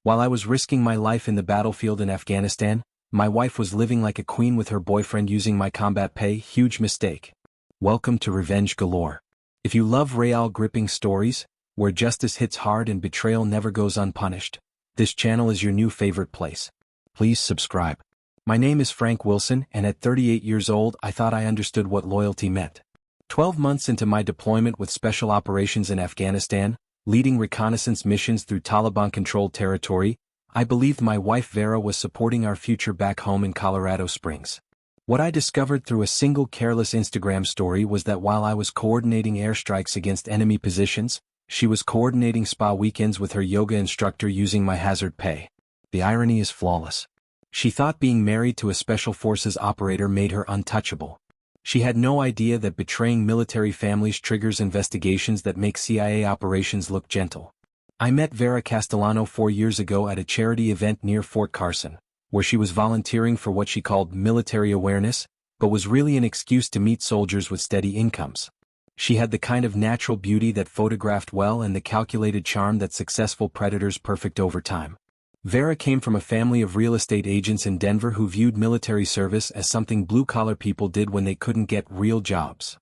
While I was risking my life in the battlefield in Afghanistan, my wife was living like a queen with her boyfriend using my combat pay. Huge mistake. Welcome to Revenge Galore. If you love real-gripping stories, where justice hits hard and betrayal never goes unpunished, this channel is your new favorite place. Please subscribe. My name is Frank Wilson, and at 38 years old I thought I understood what loyalty meant. 12 months into my deployment with special operations in Afghanistan, leading reconnaissance missions through Taliban-controlled territory, I believed my wife Vera was supporting our future back home in Colorado Springs. What I discovered through a single careless Instagram story was that while I was coordinating airstrikes against enemy positions, she was coordinating spa weekends with her yoga instructor using my hazard pay. The irony is flawless. She thought being married to a special forces operator made her untouchable. She had no idea that betraying military families triggers investigations that make CIA operations look gentle. I met Vera Castellano 4 years ago at a charity event near Fort Carson, where she was volunteering for what she called military awareness, but was really an excuse to meet soldiers with steady incomes. She had the kind of natural beauty that photographed well and the calculated charm that successful predators perfect over time. Vera came from a family of real estate agents in Denver who viewed military service as something blue-collar people did when they couldn't get real jobs.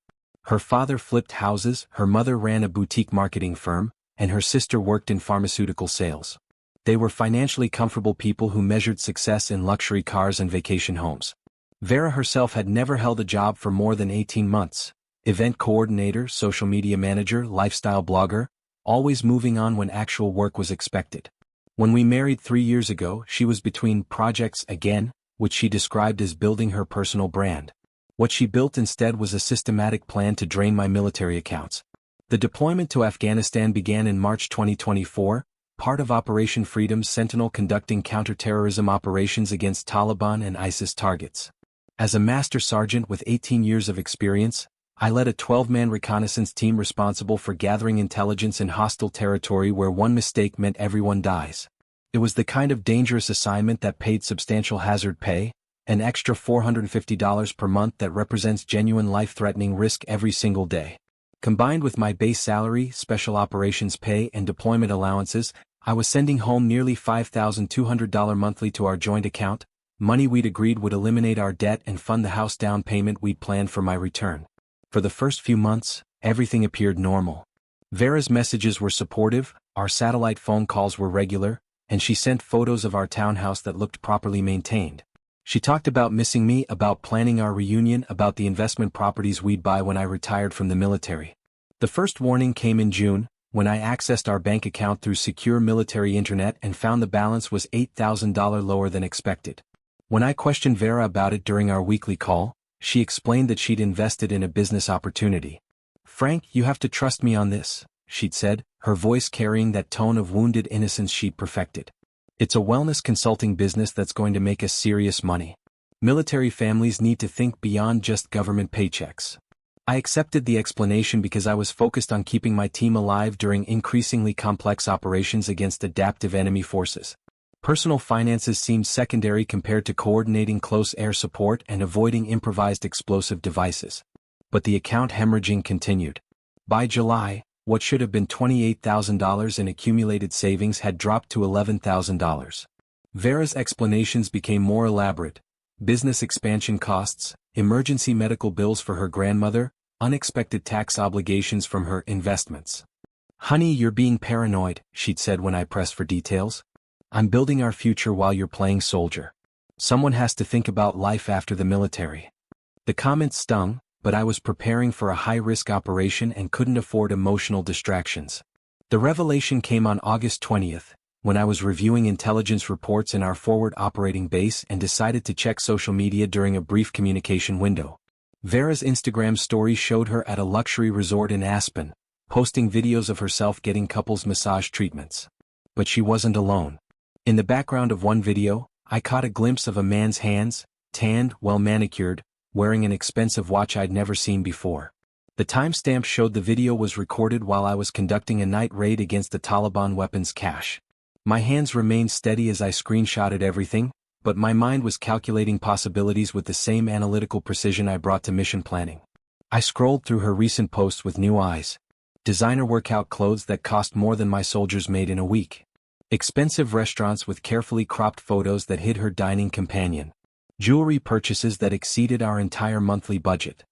Her father flipped houses, her mother ran a boutique marketing firm, and her sister worked in pharmaceutical sales. They were financially comfortable people who measured success in luxury cars and vacation homes. Vera herself had never held a job for more than 18 months. Event coordinator, social media manager, lifestyle blogger, always moving on when actual work was expected. When we married 3 years ago, she was between projects again, which she described as building her personal brand. What she built instead was a systematic plan to drain my military accounts. The deployment to Afghanistan began in March 2024, part of Operation Freedom's Sentinel conducting counterterrorism operations against Taliban and ISIS targets. As a master sergeant with 18 years of experience, I led a 12-man reconnaissance team responsible for gathering intelligence in hostile territory where one mistake meant everyone dies. It was the kind of dangerous assignment that paid substantial hazard pay, an extra $450 per month that represents genuine life-threatening risk every single day. Combined with my base salary, special operations pay, and deployment allowances, I was sending home nearly $5,200 monthly to our joint account, money we'd agreed would eliminate our debt and fund the house down payment we'd planned for my return. For the first few months, everything appeared normal. Vera's messages were supportive, our satellite phone calls were regular, and she sent photos of our townhouse that looked properly maintained. She talked about missing me, about planning our reunion, about the investment properties we'd buy when I retired from the military. The first warning came in June, when I accessed our bank account through secure military internet and found the balance was $8,000 lower than expected. When I questioned Vera about it during our weekly call, she explained that she'd invested in a business opportunity. "Frank, you have to trust me on this," she'd said, her voice carrying that tone of wounded innocence she'd perfected. "It's a wellness consulting business that's going to make us serious money. Military families need to think beyond just government paychecks." I accepted the explanation because I was focused on keeping my team alive during increasingly complex operations against adaptive enemy forces. Personal finances seemed secondary compared to coordinating close air support and avoiding improvised explosive devices. But the account hemorrhaging continued. By July, what should have been $28,000 in accumulated savings had dropped to $11,000. Vera's explanations became more elaborate. Business expansion costs, emergency medical bills for her grandmother, unexpected tax obligations from her investments. "Honey, you're being paranoid," she'd said when I pressed for details. "I'm building our future while you're playing soldier. Someone has to think about life after the military." The comments stung, but I was preparing for a high-risk operation and couldn't afford emotional distractions. The revelation came on August 20th, when I was reviewing intelligence reports in our forward operating base and decided to check social media during a brief communication window. Vera's Instagram story showed her at a luxury resort in Aspen, posting videos of herself getting couples massage treatments. But she wasn't alone. In the background of one video, I caught a glimpse of a man's hands, tanned, well-manicured, wearing an expensive watch I'd never seen before. The timestamp showed the video was recorded while I was conducting a night raid against the Taliban weapons cache. My hands remained steady as I screenshotted everything, but my mind was calculating possibilities with the same analytical precision I brought to mission planning. I scrolled through her recent posts with new eyes. Designer workout clothes that cost more than my soldiers made in a week. Expensive restaurants with carefully cropped photos that hid her dining companion. Jewelry purchases that exceeded our entire monthly budget.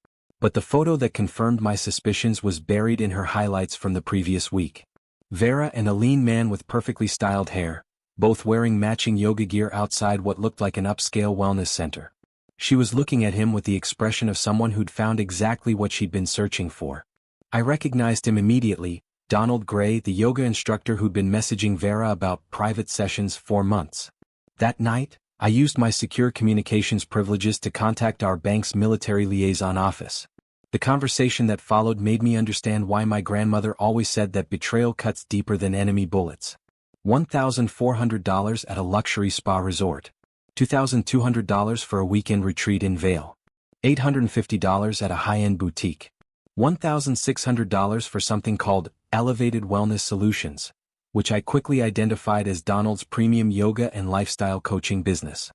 But the photo that confirmed my suspicions was buried in her highlights from the previous week. Vera and a lean man with perfectly styled hair, both wearing matching yoga gear outside what looked like an upscale wellness center. She was looking at him with the expression of someone who'd found exactly what she'd been searching for. I recognized him immediately, Donald Gray, the yoga instructor who'd been messaging Vera about private sessions for months. That night, I used my secure communications privileges to contact our bank's military liaison office. The conversation that followed made me understand why my grandmother always said that betrayal cuts deeper than enemy bullets. $1,400 at a luxury spa resort. $2,200 for a weekend retreat in Vail. $850 at a high-end boutique. $1,600 for something called Elevated Wellness Solutions, which I quickly identified as Donald's premium yoga and lifestyle coaching business.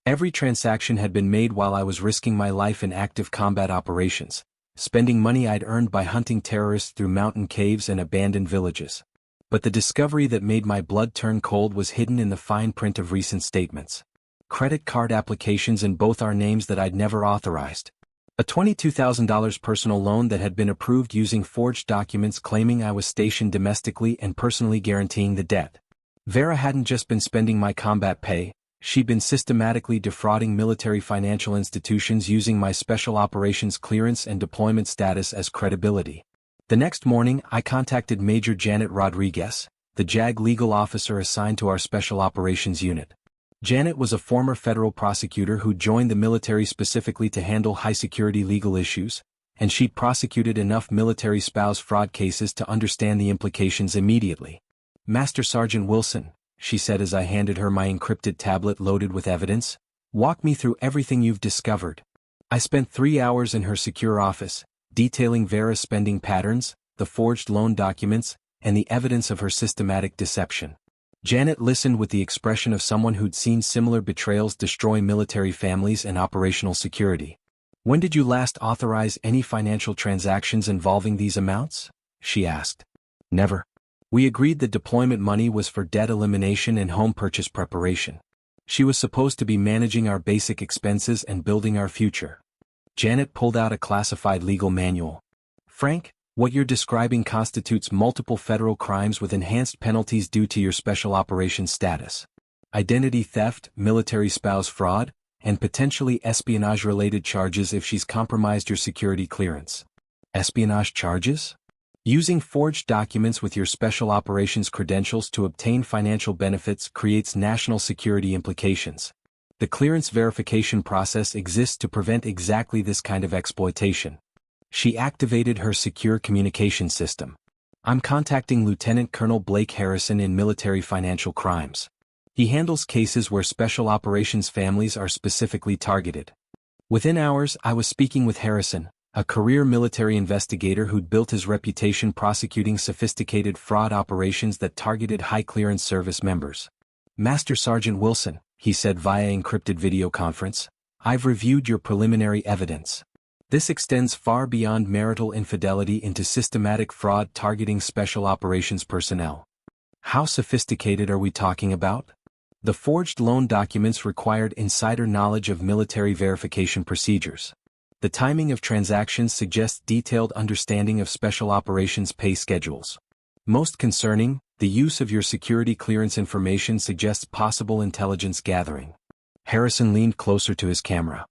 Every transaction had been made while I was risking my life in active combat operations, spending money I'd earned by hunting terrorists through mountain caves and abandoned villages. But the discovery that made my blood turn cold was hidden in the fine print of recent statements. Credit card applications in both our names that I'd never authorized. A $22,000 personal loan that had been approved using forged documents claiming I was stationed domestically and personally guaranteeing the debt. Vera hadn't just been spending my combat pay, she'd been systematically defrauding military financial institutions using my special operations clearance and deployment status as credibility. The next morning, I contacted Major Janet Rodriguez, the JAG legal officer assigned to our special operations unit. Janet was a former federal prosecutor who joined the military specifically to handle high-security legal issues, and she'd prosecuted enough military spouse fraud cases to understand the implications immediately. Master Sergeant Wilson, she said as I handed her my encrypted tablet loaded with evidence, walk me through everything you've discovered. I spent 3 hours in her secure office, detailing Vera's spending patterns, the forged loan documents, and the evidence of her systematic deception. Janet listened with the expression of someone who'd seen similar betrayals destroy military families and operational security. When did you last authorize any financial transactions involving these amounts? She asked. Never. We agreed the deployment money was for debt elimination and home purchase preparation. She was supposed to be managing our basic expenses and building our future. Janet pulled out a classified legal manual. Frank, what you're describing constitutes multiple federal crimes with enhanced penalties due to your special operations status. Identity theft, military spouse fraud, and potentially espionage-related charges if she's compromised your security clearance. Espionage charges? Using forged documents with your special operations credentials to obtain financial benefits creates national security implications. The clearance verification process exists to prevent exactly this kind of exploitation. She activated her secure communication system. I'm contacting Lieutenant Colonel Blake Harrison in military financial crimes. He handles cases where special operations families are specifically targeted. Within hours, I was speaking with Harrison, a career military investigator who'd built his reputation prosecuting sophisticated fraud operations that targeted high-clearance service members. Master Sergeant Wilson, he said via encrypted video conference, I've reviewed your preliminary evidence. This extends far beyond marital infidelity into systematic fraud targeting special operations personnel. How sophisticated are we talking about? The forged loan documents required insider knowledge of military verification procedures. The timing of transactions suggests detailed understanding of special operations pay schedules. Most concerning, the use of your security clearance information suggests possible intelligence gathering. Harrison leaned closer to his camera.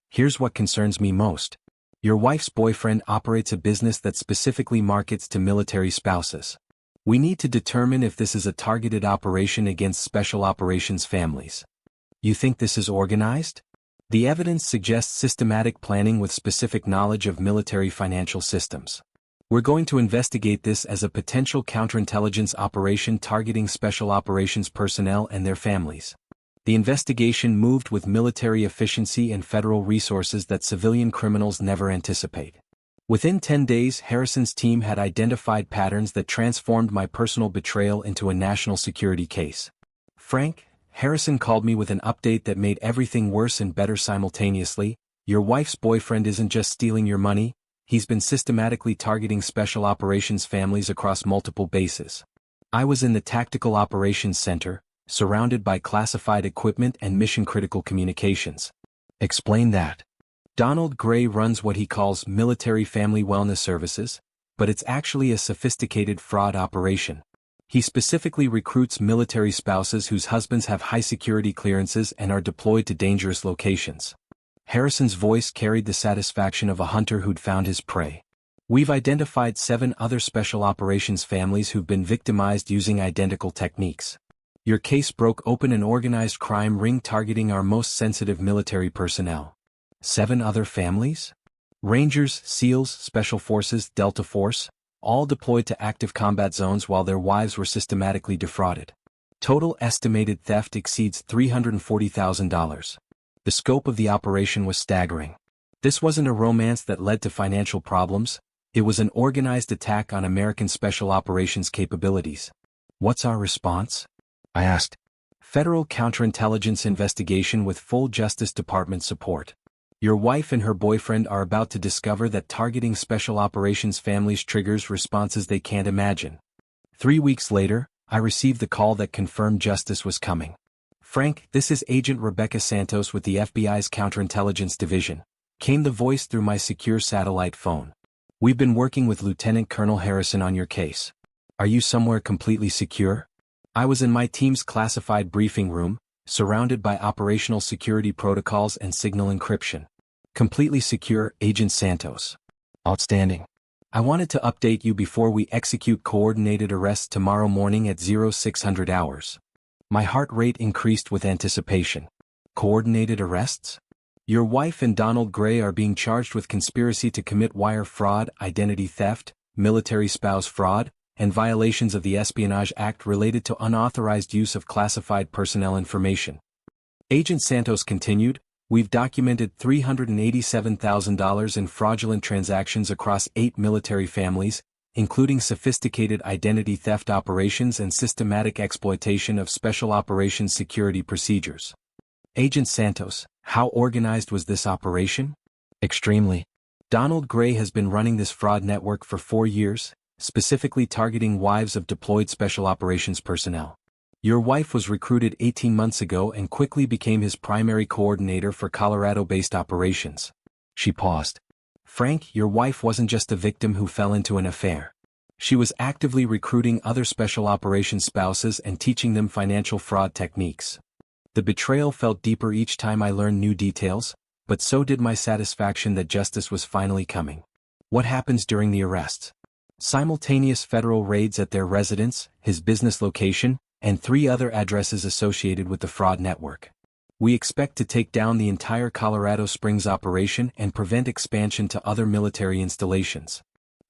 Here's what concerns me most. Your wife's boyfriend operates a business that specifically markets to military spouses. We need to determine if this is a targeted operation against special operations families. You think this is organized? The evidence suggests systematic planning with specific knowledge of military financial systems. We're going to investigate this as a potential counterintelligence operation targeting special operations personnel and their families. The investigation moved with military efficiency and federal resources that civilian criminals never anticipate. Within 10 days, Harrison's team had identified patterns that transformed my personal betrayal into a national security case. Frank, Harrison called me with an update that made everything worse and better simultaneously. Your wife's boyfriend isn't just stealing your money, he's been systematically targeting special operations families across multiple bases. I was in the Tactical Operations Center, surrounded by classified equipment and mission-critical communications. Explain that. Donald Gray runs what he calls Military Family Wellness Services, but it's actually a sophisticated fraud operation. He specifically recruits military spouses whose husbands have high-security clearances and are deployed to dangerous locations. Harrison's voice carried the satisfaction of a hunter who'd found his prey. We've identified 7 other special operations families who've been victimized using identical techniques. Your case broke open an organized crime ring targeting our most sensitive military personnel. 7 other families? Rangers, SEALs, Special Forces, Delta Force, all deployed to active combat zones while their wives were systematically defrauded. Total estimated theft exceeds $340,000. The scope of the operation was staggering. This wasn't a romance that led to financial problems, it was an organized attack on American special operations capabilities. What's our response? I asked. Federal counterintelligence investigation with full Justice Department support. Your wife and her boyfriend are about to discover that targeting special operations families triggers responses they can't imagine. 3 weeks later, I received the call that confirmed justice was coming. Frank, this is Agent Rebecca Santos with the FBI's Counterintelligence Division, came the voice through my secure satellite phone. We've been working with Lieutenant Colonel Harrison on your case. Are you somewhere completely secure? I was in my team's classified briefing room, surrounded by operational security protocols and signal encryption. Completely secure, Agent Santos. Outstanding. I wanted to update you before we execute coordinated arrests tomorrow morning at 0600 hours. My heart rate increased with anticipation. Coordinated arrests? Your wife and Donald Gray are being charged with conspiracy to commit wire fraud, identity theft, military spouse fraud, and violations of the Espionage Act related to unauthorized use of classified personnel information. Agent Santos continued, we've documented $387,000 in fraudulent transactions across 8 military families, including sophisticated identity theft operations and systematic exploitation of special operations security procedures. Agent Santos, how organized was this operation? Extremely. Donald Gray has been running this fraud network for 4 years, specifically targeting wives of deployed special operations personnel. Your wife was recruited 18 months ago and quickly became his primary coordinator for Colorado-based operations. She paused. Frank, your wife wasn't just a victim who fell into an affair. She was actively recruiting other special operations spouses and teaching them financial fraud techniques. The betrayal felt deeper each time I learned new details, but so did my satisfaction that justice was finally coming. What happens during the arrests? Simultaneous federal raids at their residence, his business location, and 3 other addresses associated with the fraud network. We expect to take down the entire Colorado Springs operation and prevent expansion to other military installations.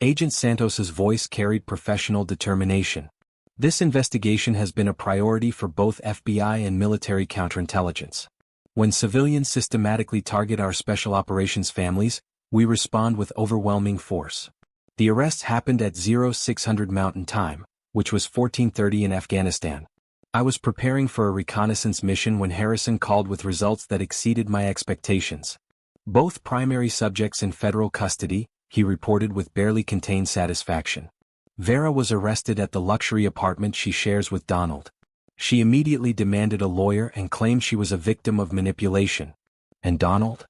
Agent Santos's voice carried professional determination. This investigation has been a priority for both FBI and military counterintelligence. When civilians systematically target our special operations families, we respond with overwhelming force. The arrests happened at 0600 Mountain Time, which was 14:30 in Afghanistan. I was preparing for a reconnaissance mission when Harrison called with results that exceeded my expectations. Both primary subjects in federal custody, he reported with barely contained satisfaction. Vera was arrested at the luxury apartment she shares with Donald. She immediately demanded a lawyer and claimed she was a victim of manipulation. And Donald?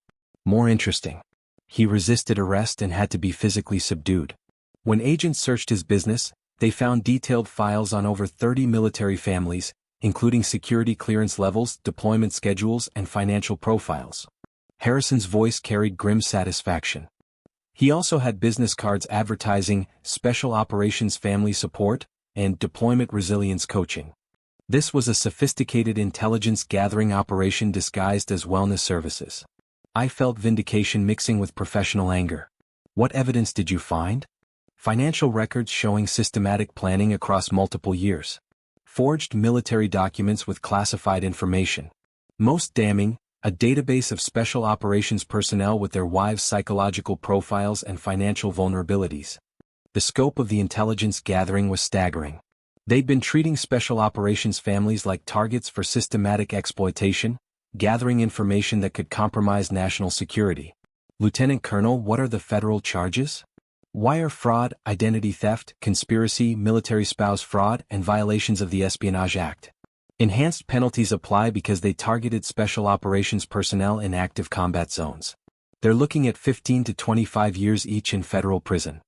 More interesting. He resisted arrest and had to be physically subdued. When agents searched his business, they found detailed files on over 30 military families, including security clearance levels, deployment schedules, and financial profiles. Harrison's voice carried grim satisfaction. He also had business cards advertising Special Operations Family Support and Deployment Resilience Coaching. This was a sophisticated intelligence gathering operation disguised as wellness services. I felt vindication mixing with professional anger. What evidence did you find? Financial records showing systematic planning across multiple years. Forged military documents with classified information. Most damning, a database of special operations personnel with their wives' psychological profiles and financial vulnerabilities. The scope of the intelligence gathering was staggering. They'd been treating special operations families like targets for systematic exploitation, gathering information that could compromise national security. Lieutenant Colonel, what are the federal charges? Wire fraud, identity theft, conspiracy, military spouse fraud, and violations of the Espionage Act. Enhanced penalties apply because they targeted special operations personnel in active combat zones. They're looking at 15 to 25 years each in federal prison.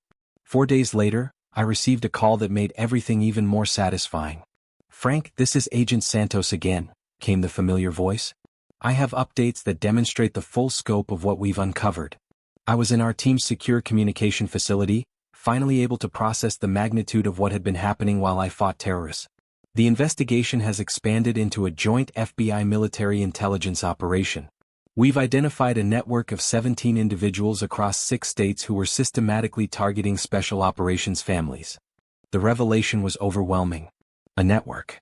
4 days later, I received a call that made everything even more satisfying. "Frank, this is Agent Santos again," came the familiar voice. "I have updates that demonstrate the full scope of what we've uncovered." I was in our team's secure communication facility, finally able to process the magnitude of what had been happening while I fought terrorists. The investigation has expanded into a joint FBI military intelligence operation. We've identified a network of 17 individuals across 6 states who were systematically targeting special operations families. The revelation was overwhelming. A network.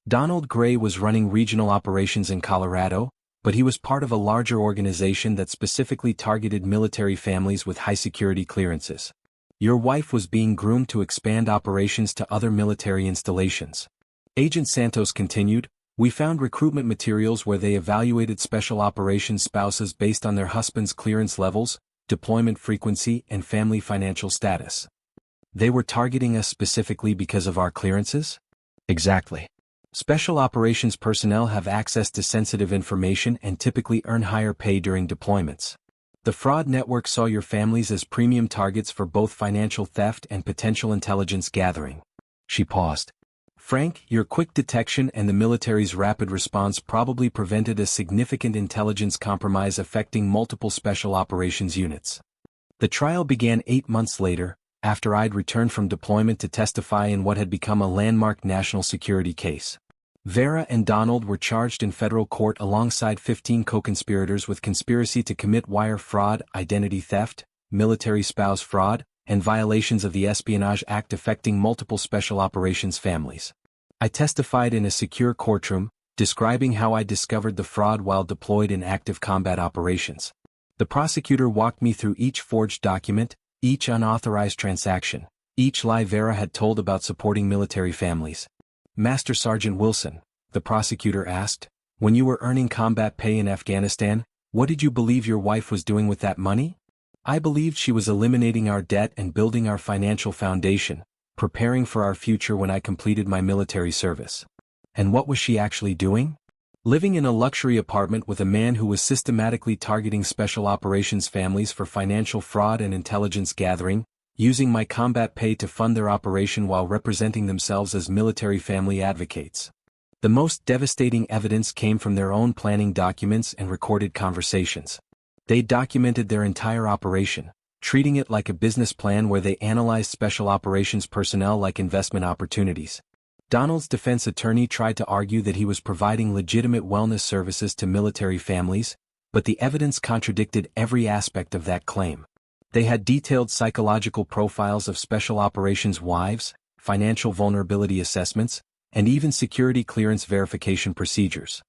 Donald Gray was running regional operations in Colorado, but he was part of a larger organization that specifically targeted military families with high-security clearances. Your wife was being groomed to expand operations to other military installations. Agent Santos continued, "We found recruitment materials where they evaluated special operations spouses based on their husband's clearance levels, deployment frequency, and family financial status." They were targeting us specifically because of our clearances? Exactly. Special operations personnel have access to sensitive information and typically earn higher pay during deployments. The fraud network saw your families as premium targets for both financial theft and potential intelligence gathering. She paused. "Frank, your quick detection and the military's rapid response probably prevented a significant intelligence compromise affecting multiple special operations units." The trial began 8 months later, after I'd returned from deployment to testify in what had become a landmark national security case. Vera and Donald were charged in federal court alongside 15 co-conspirators with conspiracy to commit wire fraud, identity theft, military spouse fraud, and violations of the Espionage Act affecting multiple special operations families. I testified in a secure courtroom, describing how I discovered the fraud while deployed in active combat operations. The prosecutor walked me through each forged document, each unauthorized transaction, each lie Vera had told about supporting military families. "Master Sergeant Wilson," the prosecutor asked, "when you were earning combat pay in Afghanistan, what did you believe your wife was doing with that money?" "I believed she was eliminating our debt and building our financial foundation, preparing for our future when I completed my military service." "And what was she actually doing?" "Living in a luxury apartment with a man who was systematically targeting special operations families for financial fraud and intelligence gathering, using my combat pay to fund their operation while representing themselves as military family advocates." The most devastating evidence came from their own planning documents and recorded conversations. They documented their entire operation, treating it like a business plan where they analyzed special operations personnel like investment opportunities. Donald's defense attorney tried to argue that he was providing legitimate wellness services to military families, but the evidence contradicted every aspect of that claim. They had detailed psychological profiles of special operations wives, financial vulnerability assessments, and even security clearance verification procedures.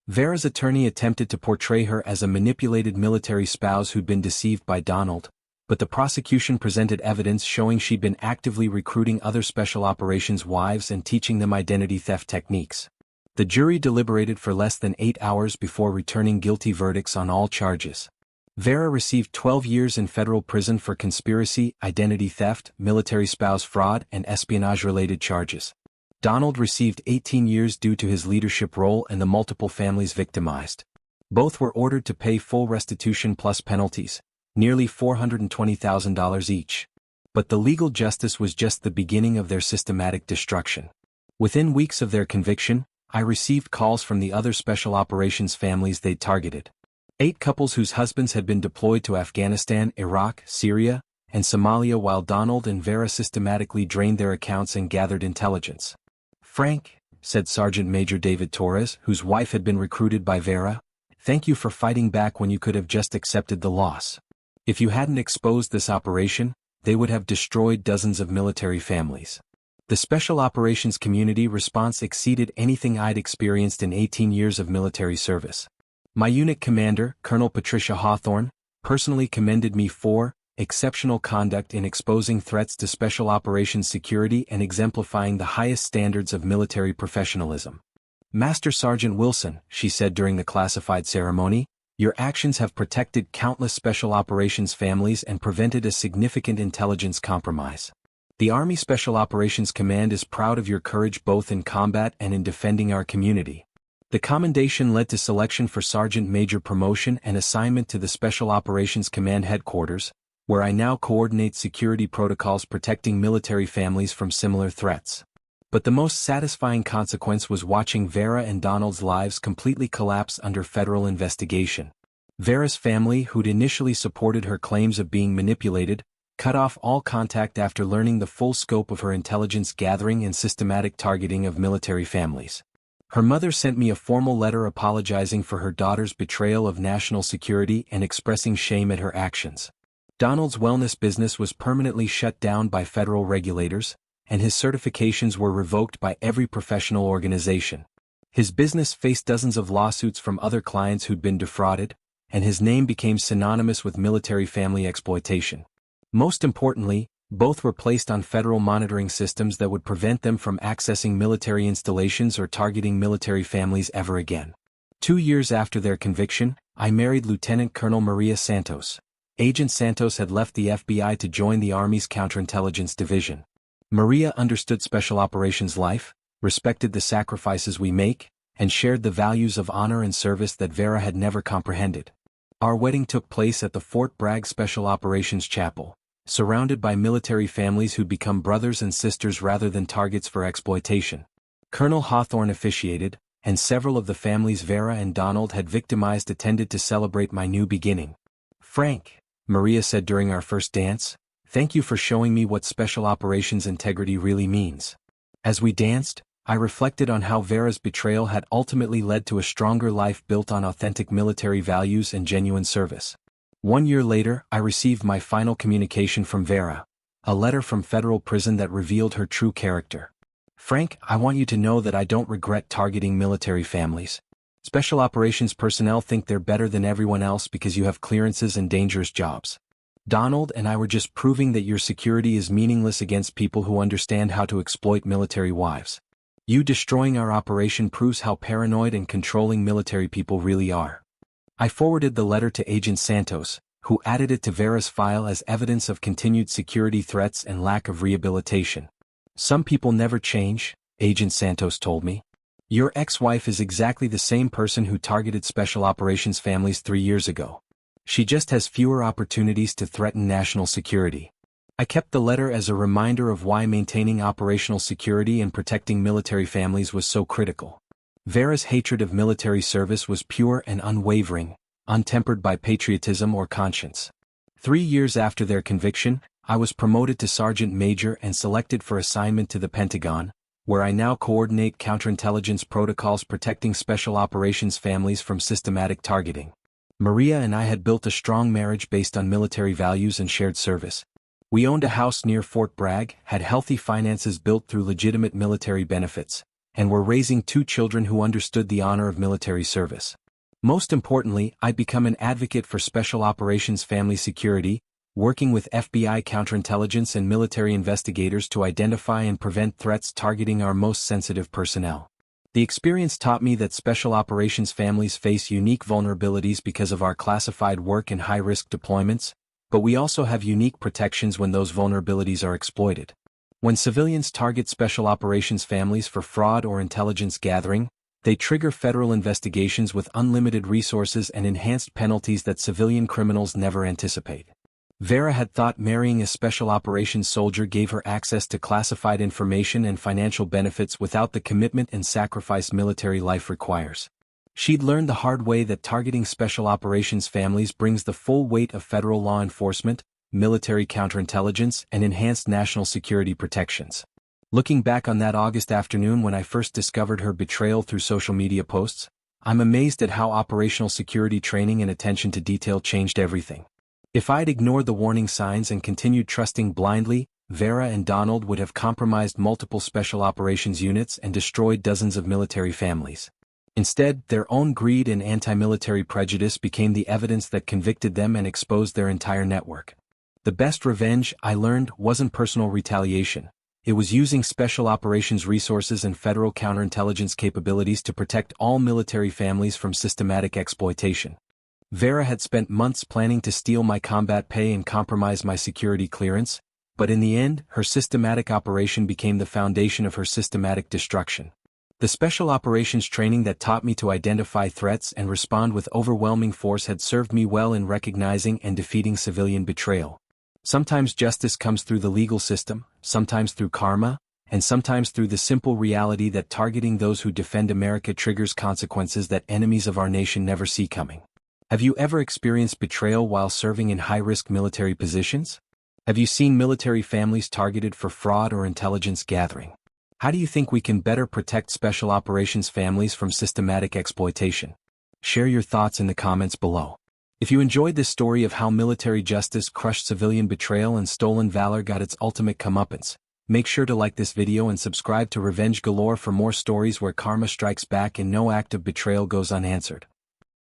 Vera's attorney attempted to portray her as a manipulated military spouse who'd been deceived by Donald, but the prosecution presented evidence showing she'd been actively recruiting other special operations wives and teaching them identity theft techniques. The jury deliberated for less than 8 hours before returning guilty verdicts on all charges. Vera received 12 years in federal prison for conspiracy, identity theft, military spouse fraud, and espionage-related charges. Donald received 18 years due to his leadership role and the multiple families victimized. Both were ordered to pay full restitution plus penalties, nearly $420,000 each. But the legal justice was just the beginning of their systematic destruction. Within weeks of their conviction, I received calls from the other special operations families they'd targeted. 8 couples whose husbands had been deployed to Afghanistan, Iraq, Syria, and Somalia while Donald and Vera systematically drained their accounts and gathered intelligence. "Frank," said Sergeant Major David Torres, whose wife had been recruited by Vera, "thank you for fighting back when you could have just accepted the loss. If you hadn't exposed this operation, they would have destroyed dozens of military families." The special operations community response exceeded anything I'd experienced in 18 years of military service. My unit commander, Colonel Patricia Hawthorne, personally commended me for exceptional conduct in exposing threats to special operations security and exemplifying the highest standards of military professionalism. "Master Sergeant Wilson," she said during the classified ceremony, Your actions have protected countless special operations families and prevented a significant intelligence compromise. The Army Special Operations Command is proud of your courage both in combat and in defending our community. The commendation led to selection for Sergeant Major promotion and assignment to the Special Operations Command Headquarters, where I now coordinate security protocols protecting military families from similar threats. But the most satisfying consequence was watching Vera and Donald's lives completely collapse under federal investigation. Vera's family, who'd initially supported her claims of being manipulated, cut off all contact after learning the full scope of her intelligence gathering and systematic targeting of military families. Her mother sent me a formal letter apologizing for her daughter's betrayal of national security and expressing shame at her actions. Donald's wellness business was permanently shut down by federal regulators, and his certifications were revoked by every professional organization. His business faced dozens of lawsuits from other clients who'd been defrauded, and his name became synonymous with military family exploitation. Most importantly, both were placed on federal monitoring systems that would prevent them from accessing military installations or targeting military families ever again. 2 years after their conviction, I married Lieutenant Colonel Maria Santos. Agent Santos had left the FBI to join the Army's counterintelligence division. Maria understood special operations life, respected the sacrifices we make, and shared the values of honor and service that Vera had never comprehended. Our wedding took place at the Fort Bragg Special Operations Chapel, surrounded by military families who'd become brothers and sisters rather than targets for exploitation. Colonel Hawthorne officiated, and several of the families Vera and Donald had victimized attended to celebrate my new beginning. "Frank," Maria said during our first dance, "thank you for showing me what special operations integrity really means." As we danced, I reflected on how Vera's betrayal had ultimately led to a stronger life built on authentic military values and genuine service. 1 year later, I received my final communication from Vera, a letter from federal prison that revealed her true character. "Frank, I want you to know that I don't regret targeting military families. Special operations personnel think they're better than everyone else because you have clearances and dangerous jobs. Donald and I were just proving that your security is meaningless against people who understand how to exploit military wives. You destroying our operation proves how paranoid and controlling military people really are." I forwarded the letter to Agent Santos, who added it to Vera's file as evidence of continued security threats and lack of rehabilitation. "Some people never change," Agent Santos told me. "Your ex-wife is exactly the same person who targeted special operations families 3 years ago. She just has fewer opportunities to threaten national security." I kept the letter as a reminder of why maintaining operational security and protecting military families was so critical. Vera's hatred of military service was pure and unwavering, untempered by patriotism or conscience. 3 years after their conviction, I was promoted to Sergeant Major and selected for assignment to the Pentagon, where I now coordinate counterintelligence protocols protecting special operations families from systematic targeting. Maria and I had built a strong marriage based on military values and shared service. We owned a house near Fort Bragg, had healthy finances built through legitimate military benefits, and were raising 2 children who understood the honor of military service. Most importantly, I'd become an advocate for special operations family security, working with FBI counterintelligence and military investigators to identify and prevent threats targeting our most sensitive personnel. The experience taught me that special operations families face unique vulnerabilities because of our classified work and high-risk deployments, but we also have unique protections when those vulnerabilities are exploited. When civilians target special operations families for fraud or intelligence gathering, they trigger federal investigations with unlimited resources and enhanced penalties that civilian criminals never anticipate. Vera had thought marrying a special operations soldier gave her access to classified information and financial benefits without the commitment and sacrifice military life requires. She'd learned the hard way that targeting special operations families brings the full weight of federal law enforcement, military counterintelligence, and enhanced national security protections. Looking back on that August afternoon when I first discovered her betrayal through social media posts, I'm amazed at how operational security training and attention to detail changed everything. If I'd ignored the warning signs and continued trusting blindly, Vera and Donald would have compromised multiple special operations units and destroyed dozens of military families. Instead, their own greed and anti-military prejudice became the evidence that convicted them and exposed their entire network. The best revenge, I learned, wasn't personal retaliation. It was using special operations resources and federal counterintelligence capabilities to protect all military families from systematic exploitation. Vera had spent months planning to steal my combat pay and compromise my security clearance, but in the end, her systematic operation became the foundation of her systematic destruction. The special operations training that taught me to identify threats and respond with overwhelming force had served me well in recognizing and defeating civilian betrayal. Sometimes justice comes through the legal system, sometimes through karma, and sometimes through the simple reality that targeting those who defend America triggers consequences that enemies of our nation never see coming. Have you ever experienced betrayal while serving in high-risk military positions? Have you seen military families targeted for fraud or intelligence gathering? How do you think we can better protect special operations families from systematic exploitation? Share your thoughts in the comments below. If you enjoyed this story of how military justice crushed civilian betrayal and stolen valor got its ultimate comeuppance, make sure to like this video and subscribe to Revenge Galore for more stories where karma strikes back and no act of betrayal goes unanswered.